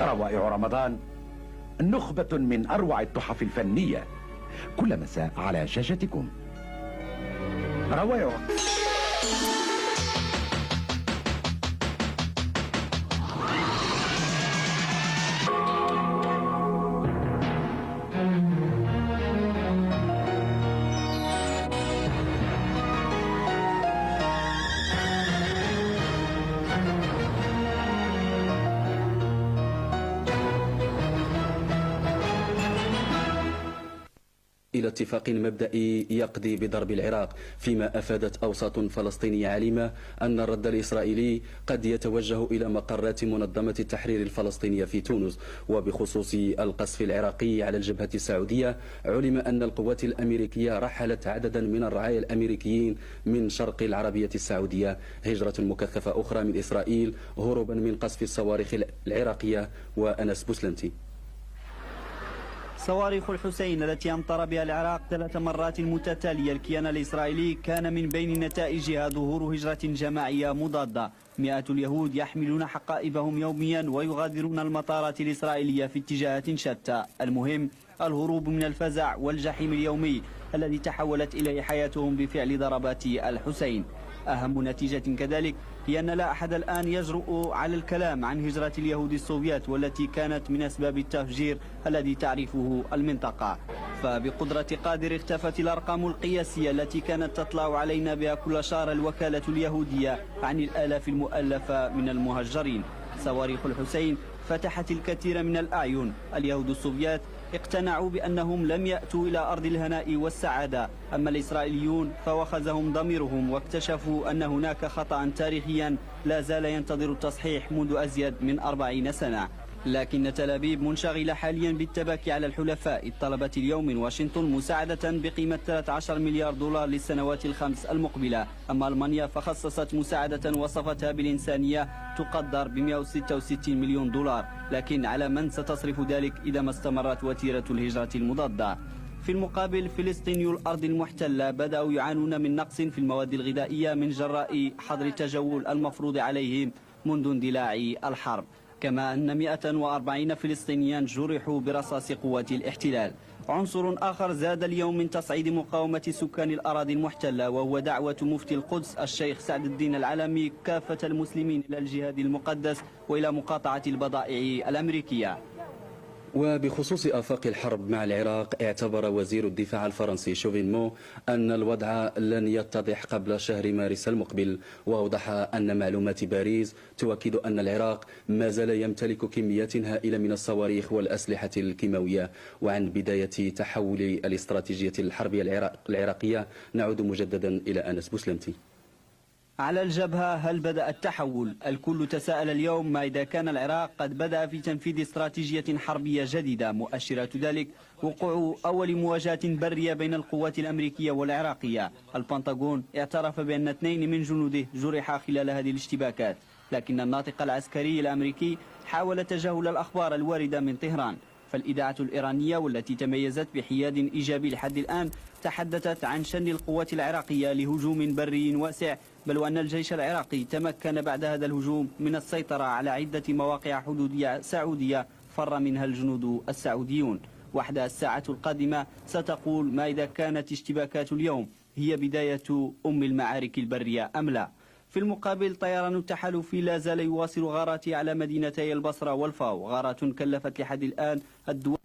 روائع رمضان نخبة من أروع التحف الفنية كل مساء على شاشتكم. روائع إلى اتفاق مبدئي يقضي بضرب العراق، فيما أفادت أوساط فلسطينية عالمة أن الرد الإسرائيلي قد يتوجه إلى مقرات منظمة التحرير الفلسطينية في تونس. وبخصوص القصف العراقي على الجبهة السعودية، علم أن القوات الأمريكية رحلت عددا من الرعايا الأمريكيين من شرق العربية السعودية هجرة مكثفة أخرى من إسرائيل هروبا من قصف الصواريخ العراقية. وأنس بوسلنتي. صواريخ الحسين التي أمطر بها العراق 3 مرات متتالية الكيان الإسرائيلي كان من بين نتائجها ظهور هجرة جماعية مضادة. مئات اليهود يحملون حقائبهم يوميا ويغادرون المطارات الإسرائيلية في اتجاهات شتى. المهم الهروب من الفزع والجحيم اليومي الذي تحولت إليه حياتهم بفعل ضربات الحسين. أهم نتيجة كذلك هي أن لا أحد الآن يجرؤ على الكلام عن هجرة اليهود السوفيات والتي كانت من أسباب التفجير الذي تعرفه المنطقة. فبقدرة قادر اختفت الأرقام القياسية التي كانت تطلع علينا بها كل شهر الوكالة اليهودية عن الآلاف المؤلفة من المهجرين. صواريخ الحسين فتحت الكثير من الأعين. اليهود السوفيات اقتنعوا بأنهم لم يأتوا إلى أرض الهناء والسعادة، أما الإسرائيليون فوخزهم ضميرهم واكتشفوا أن هناك خطأ تاريخيا لا زال ينتظر التصحيح منذ أزيد من 40 سنة. لكن تل أبيب منشغلة حاليا بالتباكي على الحلفاء، طلبت اليوم من واشنطن مساعدة بقيمة 13 مليار دولار للسنوات ال5 المقبلة. أما ألمانيا فخصصت مساعدة وصفتها بالإنسانية تقدر ب 166 مليون دولار، لكن على من ستصرف ذلك إذا ما استمرت وتيرة الهجرة المضادة؟ في المقابل فلسطينيو الأرض المحتلة بدأوا يعانون من نقص في المواد الغذائية من جراء حظر التجول المفروض عليهم منذ اندلاع الحرب، كما أن 140 فلسطينيا جرحوا برصاص قوات الاحتلال. عنصر آخر زاد اليوم من تصعيد مقاومة سكان الأراضي المحتلة، وهو دعوة مفتي القدس الشيخ سعد الدين العلمي كافة المسلمين إلى الجهاد المقدس وإلى مقاطعة البضائع الأمريكية. وبخصوص آفاق الحرب مع العراق، اعتبر وزير الدفاع الفرنسي شوفينمو أن الوضع لن يتضح قبل شهر مارس المقبل، وأوضح أن معلومات باريس تؤكد أن العراق ما زال يمتلك كميات هائلة من الصواريخ والأسلحة الكيماوية. وعن بداية تحول الاستراتيجية الحربية العراقية نعود مجددا إلى أنس بوسلنتي. على الجبهة هل بدأ التحول؟ الكل تساءل اليوم ما إذا كان العراق قد بدأ في تنفيذ استراتيجية حربية جديدة. مؤشرات ذلك وقوع أول مواجهة برية بين القوات الأمريكية والعراقية. البنتاغون اعترف بأن 2 من جنوده جرحا خلال هذه الاشتباكات، لكن الناطق العسكري الأمريكي حاول تجاهل الأخبار الواردة من طهران. فالإذاعة الإيرانية والتي تميزت بحياد إيجابي لحد الآن تحدثت عن شن القوات العراقية لهجوم بري واسع، بل وأن الجيش العراقي تمكن بعد هذا الهجوم من السيطرة على عدة مواقع حدودية سعودية فر منها الجنود السعوديون. وحدها الساعة القادمة ستقول ما إذا كانت اشتباكات اليوم هي بداية المعارك البرية أم لا. في المقابل طيران التحالف لا زال يواصل غاراته على مدينتي البصرة والفاو، غارات كلفت لحد الآن الدول